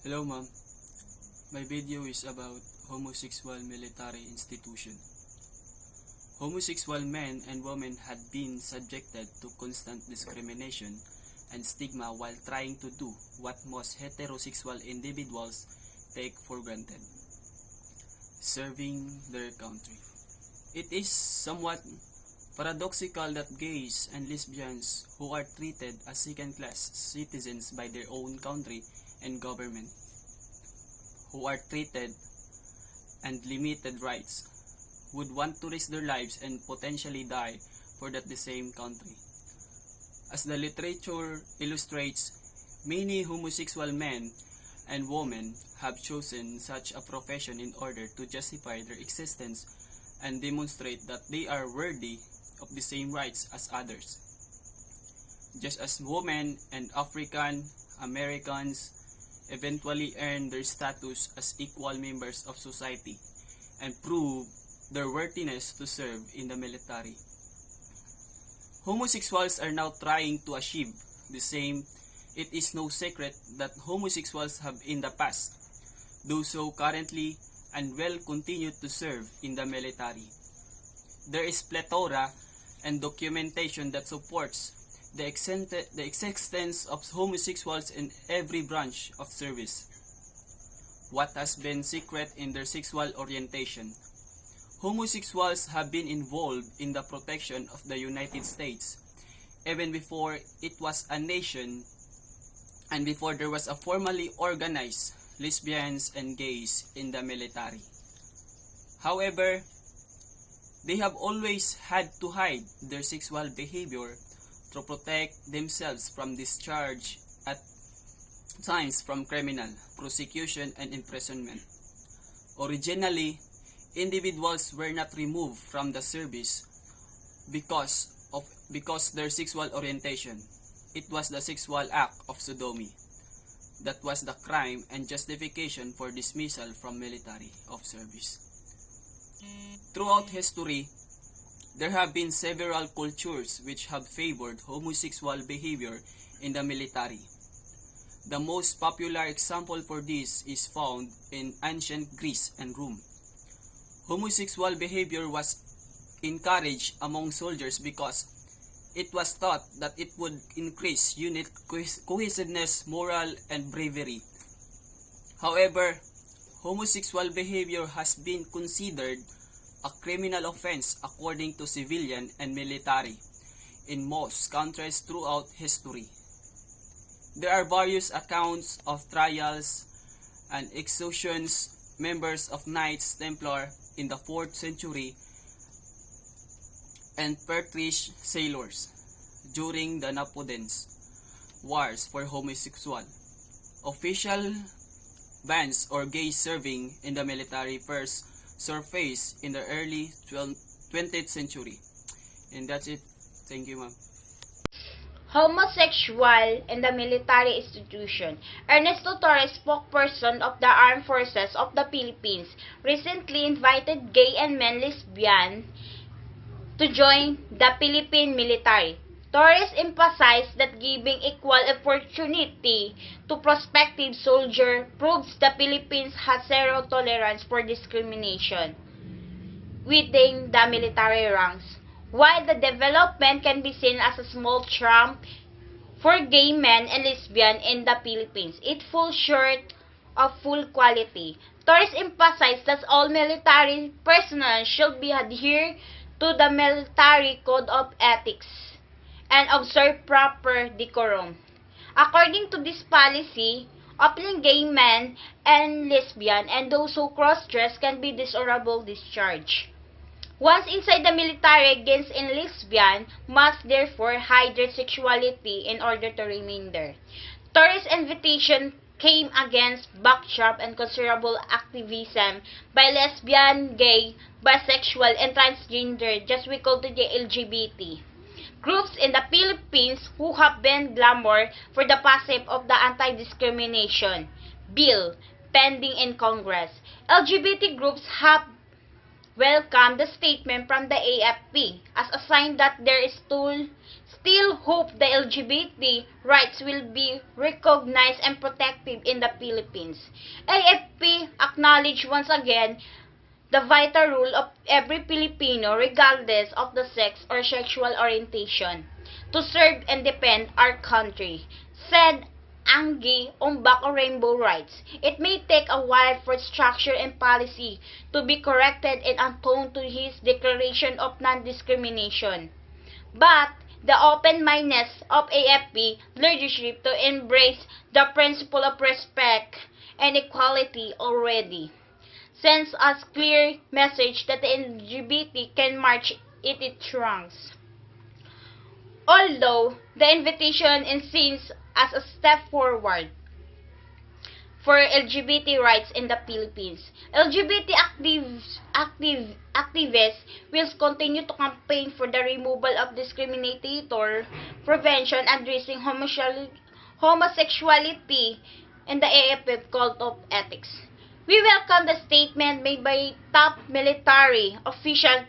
Hello ma'am, my video is about homosexual military institution. Homosexual men and women had been subjected to constant discrimination and stigma while trying to do what most heterosexual individuals take for granted, serving their country. It is somewhat paradoxical that gays and lesbians who are treated as second-class citizens by their own country and government, who are treated and limited rights, would want to risk their lives and potentially die for that the same country. As the literature illustrates, many homosexual men and women have chosen such a profession in order to justify their existence and demonstrate that they are worthy of the same rights as others. Just as women and African Americans eventually earn their status as equal members of society and prove their worthiness to serve in the military. Homosexuals are now trying to achieve the same. It is no secret that homosexuals have in the past do so currently and will continue to serve in the military. There is plethora and documentation that supports the existence of homosexuals in every branch of service. What has been secret in their sexual orientation? Homosexuals have been involved in the protection of the United States even before it was a nation and before there was a formally organized lesbians and gays in the military. However, they have always had to hide their sexual behavior to protect themselves from discharge, at times from criminal prosecution and imprisonment. Originally, individuals were not removed from the service because their sexual orientation. It was the sexual act of sodomy that was the crime and justification for dismissal from military of service. Throughout history, there have been several cultures which have favored homosexual behavior in the military. The most popular example for this is found in ancient Greece and Rome. Homosexual behavior was encouraged among soldiers because it was thought that it would increase unit cohesiveness, morale, and bravery. However, homosexual behavior has been considered a criminal offense according to civilian and military in most countries throughout history. There are various accounts of trials and executions members of Knights Templar in the 4th century and Pertrish sailors during the Napoleon's wars for homosexual. Official bans or gay serving in the military first surfaced in the early 20th century. And that's it. Thank you, ma'am. Homosexual in the military institution. Ernesto Torres, spokesperson of the Armed Forces of the Philippines, recently invited gay and lesbian to join the Philippine military. Torres emphasized that giving equal opportunity to prospective soldiers proves the Philippines has zero tolerance for discrimination within the military ranks. While the development can be seen as a small trump for gay men and lesbians in the Philippines, it falls short of full quality. Torres emphasized that all military personnel should be adhere to the military code of ethics and observe proper decorum. According to this policy, openly gay men and lesbian and those who cross-dress can be dishonorable discharge. Once inside the military, gays and lesbian must therefore hide their sexuality in order to remain there. Torres' invitation came against backdrop and considerable activism by lesbian, gay, bisexual, and transgender, just we call to the LGBT groups in the Philippines who have been clamored for the passage of the anti-discrimination bill pending in Congress. LGBT groups have welcomed the statement from the AFP as a sign that there is still hope the LGBT rights will be recognized and protected in the Philippines. AFP acknowledged once again the vital role of every Filipino regardless of the sex or sexual orientation to serve and defend our country, said Angie Umbak on rainbow rights. It may take a while for structure and policy to be corrected and atone to his declaration of non-discrimination. But the open-mindedness of AFP leadership to embrace the principle of respect and equality already sends us clear message that the LGBT can march in its ranks. Although the invitation is seen as a step forward for LGBT rights in the Philippines, LGBT activists will continue to campaign for the removal of discriminator prevention addressing homosexuality and the AFP Code of Ethics. We welcome the statement made by top military officials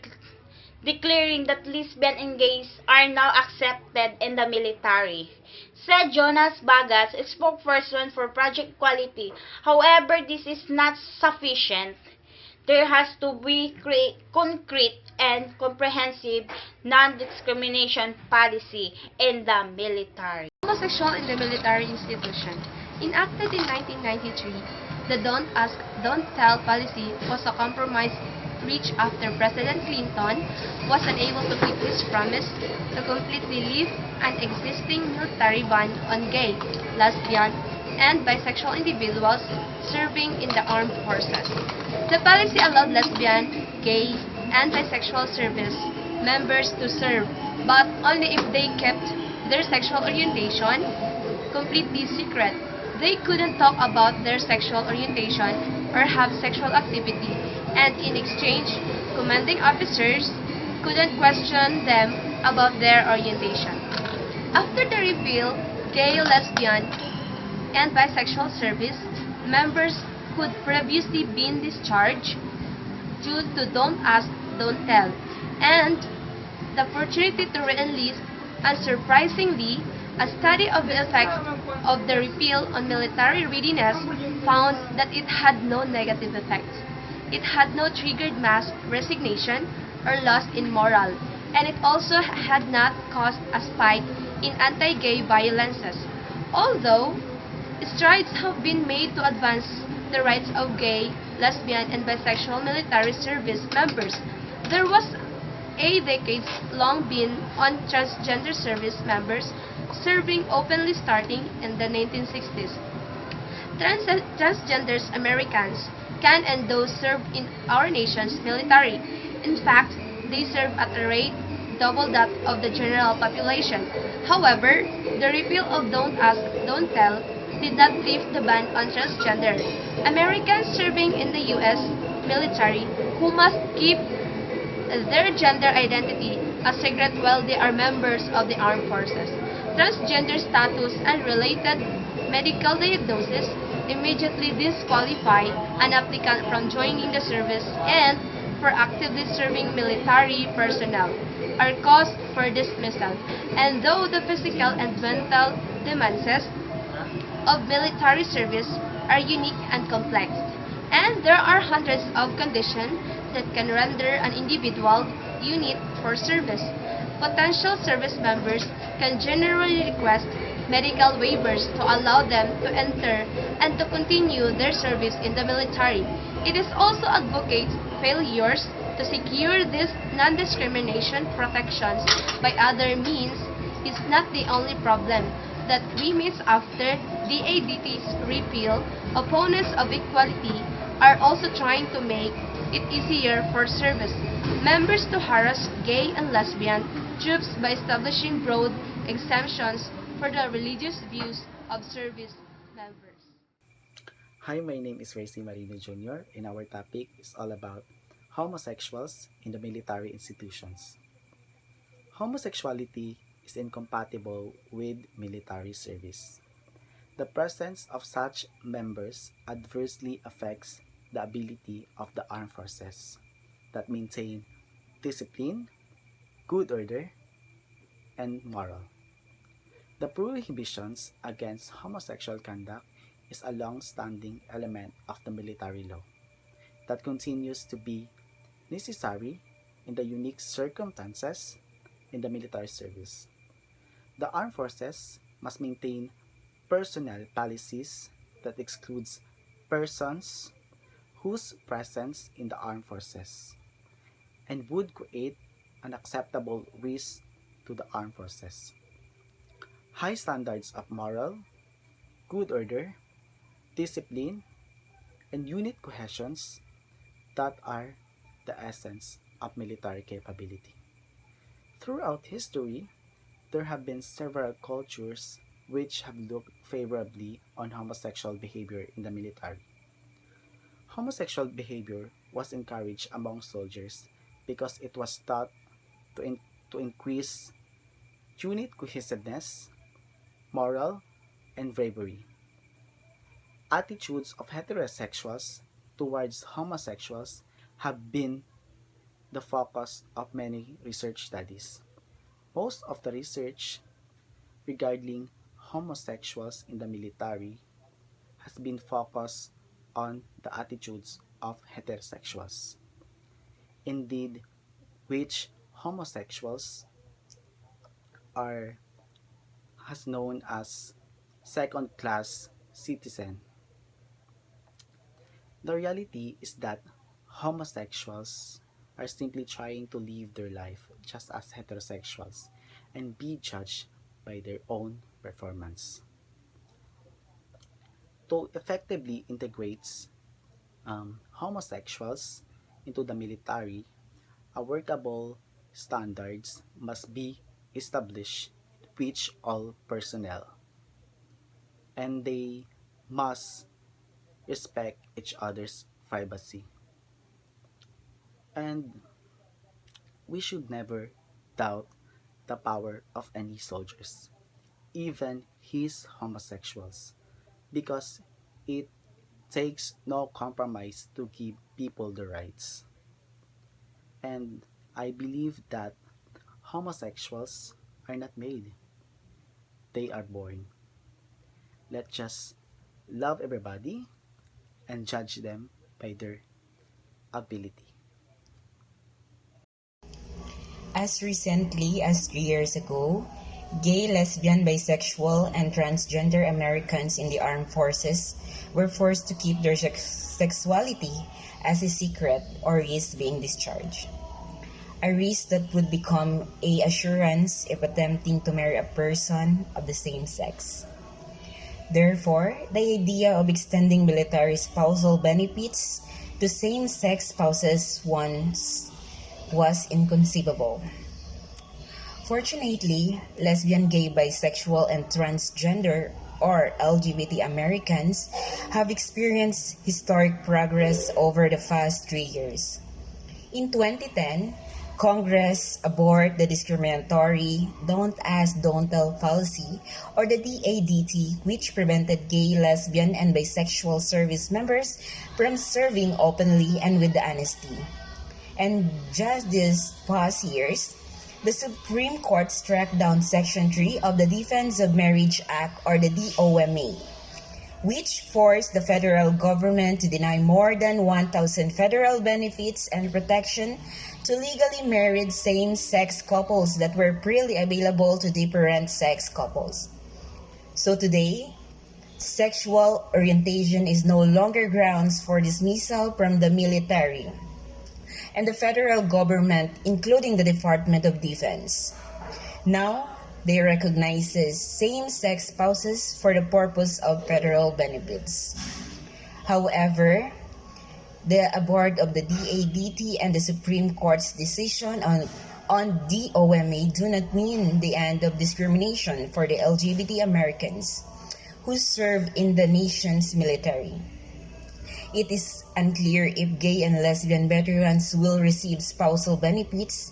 declaring that lesbian and gays are now accepted in the military, said Jonas Bagas, spokesperson for Project Equality. However, this is not sufficient. There has to be concrete and comprehensive non-discrimination policy in the military. Homosexual in the military institution. Enacted in 1993, the Don't Ask, Don't Tell policy was a compromise reached after President Clinton was unable to keep his promise to completely lift an existing military ban on gay, lesbian, and bisexual individuals serving in the armed forces. The policy allowed lesbian, gay, and bisexual service members to serve, but only if they kept their sexual orientation completely secret. They couldn't talk about their sexual orientation or have sexual activity, and in exchange, commanding officers couldn't question them about their orientation. After the repeal, gay, lesbian, and bisexual service members could previously been discharged due to Don't Ask, Don't Tell, and the opportunity to re-enlist, and surprisingly, a study of the effect of the repeal on military readiness found that it had no negative effects. It had no triggered mass resignation or loss in morale, and it also had not caused a spike in anti-gay violences. Although strides have been made to advance the rights of gay, lesbian, and bisexual military service members, there was a decades-long ban on transgender service members serving openly starting in the 1960s. Transgenders Americans can and those serve in our nation's military. In fact, they serve at a rate double that of the general population. However, the repeal of Don't Ask, Don't Tell did not lift the ban on transgender Americans serving in the U.S. military who must keep their gender identity a secret while they are members of the armed forces. Transgender status and related medical diagnosis immediately disqualify an applicant from joining the service, and for actively serving military personnel are cause for dismissal. And though the physical and mental demands of military service are unique and complex, and there are hundreds of conditions that can render an individual unit for service, potential service members can generally request medical waivers to allow them to enter and to continue their service in the military. It is also advocates failures to secure these non-discrimination protections by other means is not the only problem that remains after DADT's repeal. Opponents of equality are also trying to make it easier for service members to harass gay and lesbian troops by establishing broad exemptions for the religious views of service members. Hi, my name is Racy Marino Jr. and our topic is all about homosexuals in the military institutions. Homosexuality is incompatible with military service. The presence of such members adversely affects the ability of the armed forces that maintain discipline, good order, and moral. The prohibitions against homosexual conduct is a long-standing element of the military law that continues to be necessary in the unique circumstances in the military service. The armed forces must maintain personnel policies that excludes persons whose presence in the armed forces and would create an acceptable risk to the armed forces. High standards of moral, good order, discipline, and unit cohesions that are the essence of military capability. Throughout history, there have been several cultures which have looked favorably on homosexual behavior in the military. Homosexual behavior was encouraged among soldiers because it was thought to increase unit cohesiveness, moral, and bravery. Attitudes of heterosexuals towards homosexuals have been the focus of many research studies. Most of the research regarding homosexuals in the military has been focused on the attitudes of heterosexuals. Indeed, which homosexuals are has known as second-class citizen. The reality is that homosexuals are simply trying to live their life just as heterosexuals and be judged by their own performance. To effectively integrate homosexuals into the military, a workable standards must be established which all personnel and they must respect each other's privacy. And we should never doubt the power of any soldiers, even his homosexuals, because it takes no compromise to give people the rights. And I believe that homosexuals are not made, they are born. Let's just love everybody and judge them by their ability. As recently as 3 years ago, gay, lesbian, bisexual, and transgender Americans in the armed forces were forced to keep their sexuality as a secret or risk being discharged. A risk that would become a assurance if attempting to marry a person of the same sex. Therefore, the idea of extending military spousal benefits to same-sex spouses once was inconceivable. Fortunately, lesbian, gay, bisexual, and transgender or LGBT Americans have experienced historic progress over the past 3 years. In 2010, Congress aborted the discriminatory Don't Ask, Don't Tell policy, or the DADT, which prevented gay, lesbian, and bisexual service members from serving openly and with honesty. And just these past years, the Supreme Court struck down Section 3 of the Defense of Marriage Act, or the DOMA, which forced the federal government to deny more than 1,000 federal benefits and protection to legally married same-sex couples that were freely available to different sex couples. So today, sexual orientation is no longer grounds for dismissal from the military and the federal government, including the Department of Defense. Now, they recognizes same-sex spouses for the purpose of federal benefits. However, the abort of the DADT and the Supreme Court's decision on DOMA do not mean the end of discrimination for the LGBT Americans who serve in the nation's military. It is unclear if gay and lesbian veterans will receive spousal benefits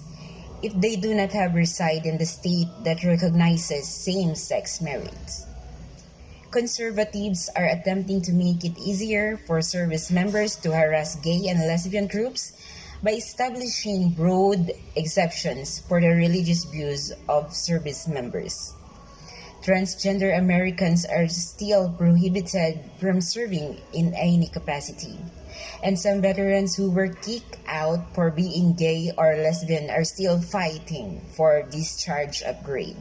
if they do not have reside in the state that recognizes same-sex marriage. Conservatives are attempting to make it easier for service members to harass gay and lesbian groups by establishing broad exceptions for the religious views of service members. Transgender Americans are still prohibited from serving in any capacity, and some veterans who were kicked out for being gay or lesbian are still fighting for discharge upgrade,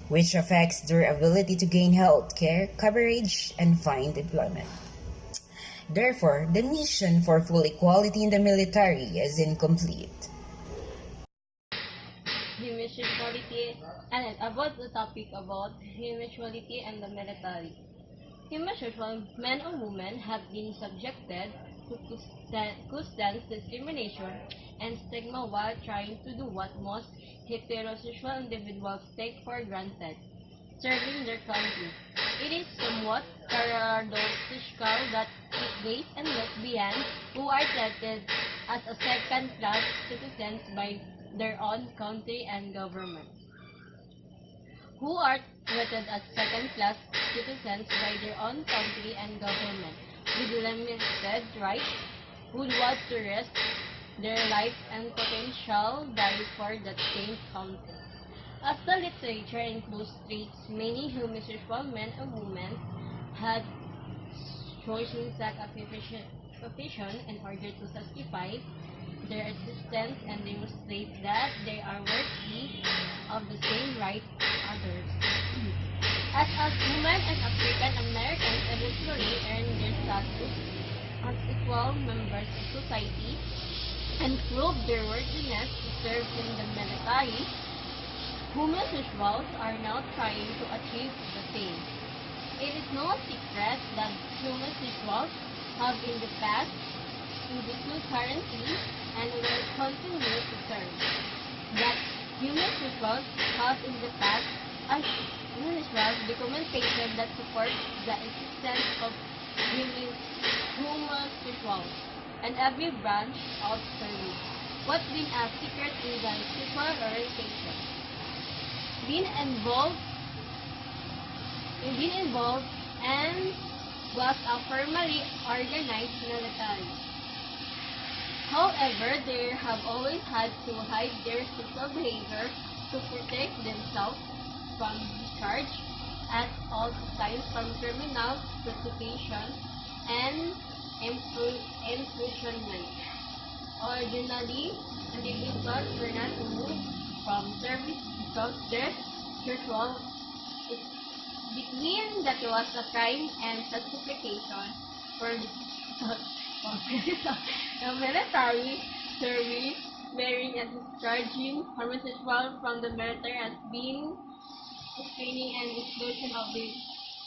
which affects their ability to gain health care coverage and find employment. Therefore, the mission for full equality in the military is incomplete. Homosexuality, and about the topic about homosexuality and the military. Homosexual men or women have been subjected to constant discrimination and stigma while trying to do what most heterosexual individuals take for granted, serving their country. It is somewhat paradoxical that gays and lesbians who are treated as a second-class citizens by their own country and government, with limited rights, would want to risk their life and potential die for that same country. As the literature includes traits many homosexual men and women had chosen sex affiliation in order to justify their existence and demonstrate that they are worthy of the same rights as others. As women and African Americans eventually earn their status as equal members of society and prove their worthiness to serve in the military, homosexuals are now trying to achieve the same. It is no secret that homosexuals have in the past, currently, and will continue to serve. That homosexuals have in the past as homosexuals documentation that supports the existence of homosexuals and every branch of service. What's been a secret in the sexual orientation? Being involved and was a formally organized military. However, they have always had to hide their sexual behavior to protect themselves from discharge at all times from criminal prosecution and imprisonment. Originally, individuals were not removed from service because their sexual between that was a crime and justification for the military service, marrying and discharging homosexuals from the military has been screening and exclusion of the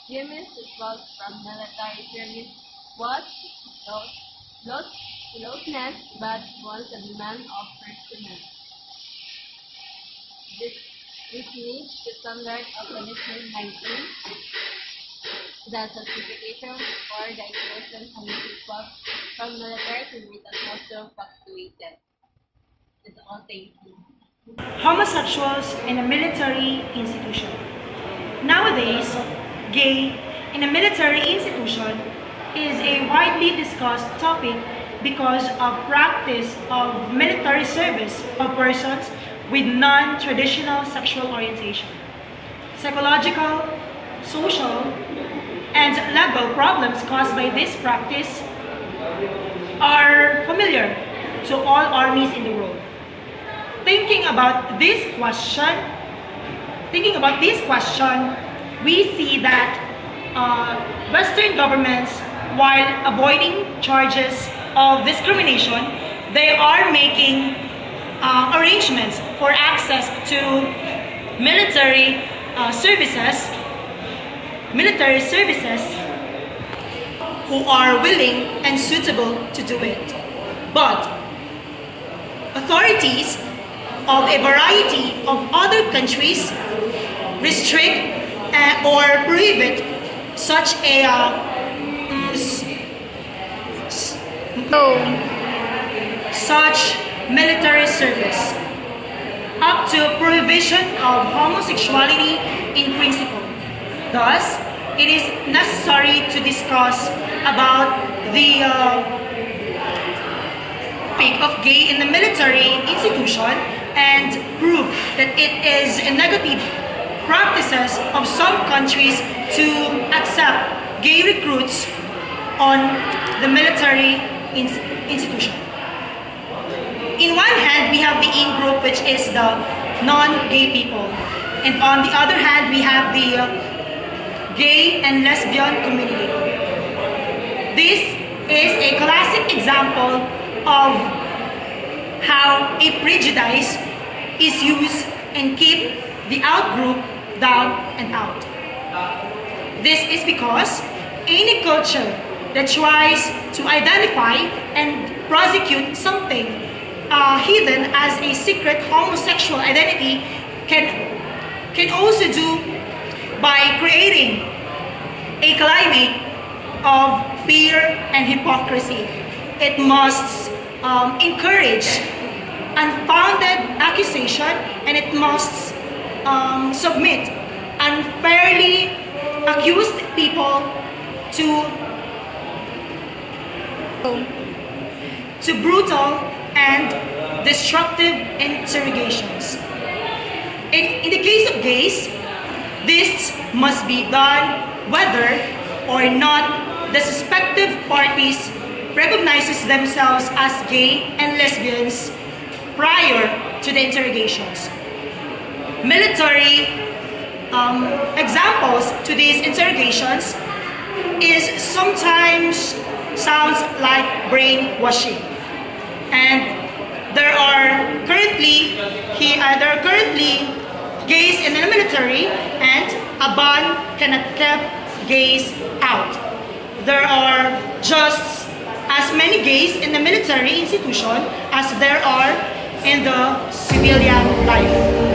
homosexuals from military service was lawlessness but was a demand of personnel. This needs the standard of the 1919, the certification for the exclusion of homosexuals from military service has also fluctuated. It's all thank you. Homosexuals in a military institution. Nowadays, gay in a military institution is a widely discussed topic because of practice of military service of persons with non-traditional sexual orientation. Psychological, social, and legal problems caused by this practice are familiar to all armies in the world. Thinking about this question, we see that Western governments, while avoiding charges of discrimination, they are making arrangements for access to military services who are willing and suitable to do it. But authorities of a variety of other countries restrict or prohibit such a such military service, up to prohibition of homosexuality in principle. Thus, it is necessary to discuss about the topic of gay in the military institution and prove that it is a negative practices of some countries to accept gay recruits on the military institution. In one hand, we have the in group, which is the non-gay people. And on the other hand, we have the gay and lesbian community. This is a classic example of how a prejudice is used and keep the out group down and out. This is because any culture that tries to identify and prosecute something hidden as a secret homosexual identity can also do by creating a climate of fear and hypocrisy. It must encourage unfounded accusation, and it must submit unfairly accused people to brutal and destructive interrogations. In the case of gays, this must be done whether or not the suspected parties recognizes themselves as gay and lesbians prior to the interrogations. Military examples to these interrogations is sometimes sounds like brainwashing, and there are currently gays in the military, and a ban cannot keep gays out. There are just as many gays in the military institution as there are in the civilian life.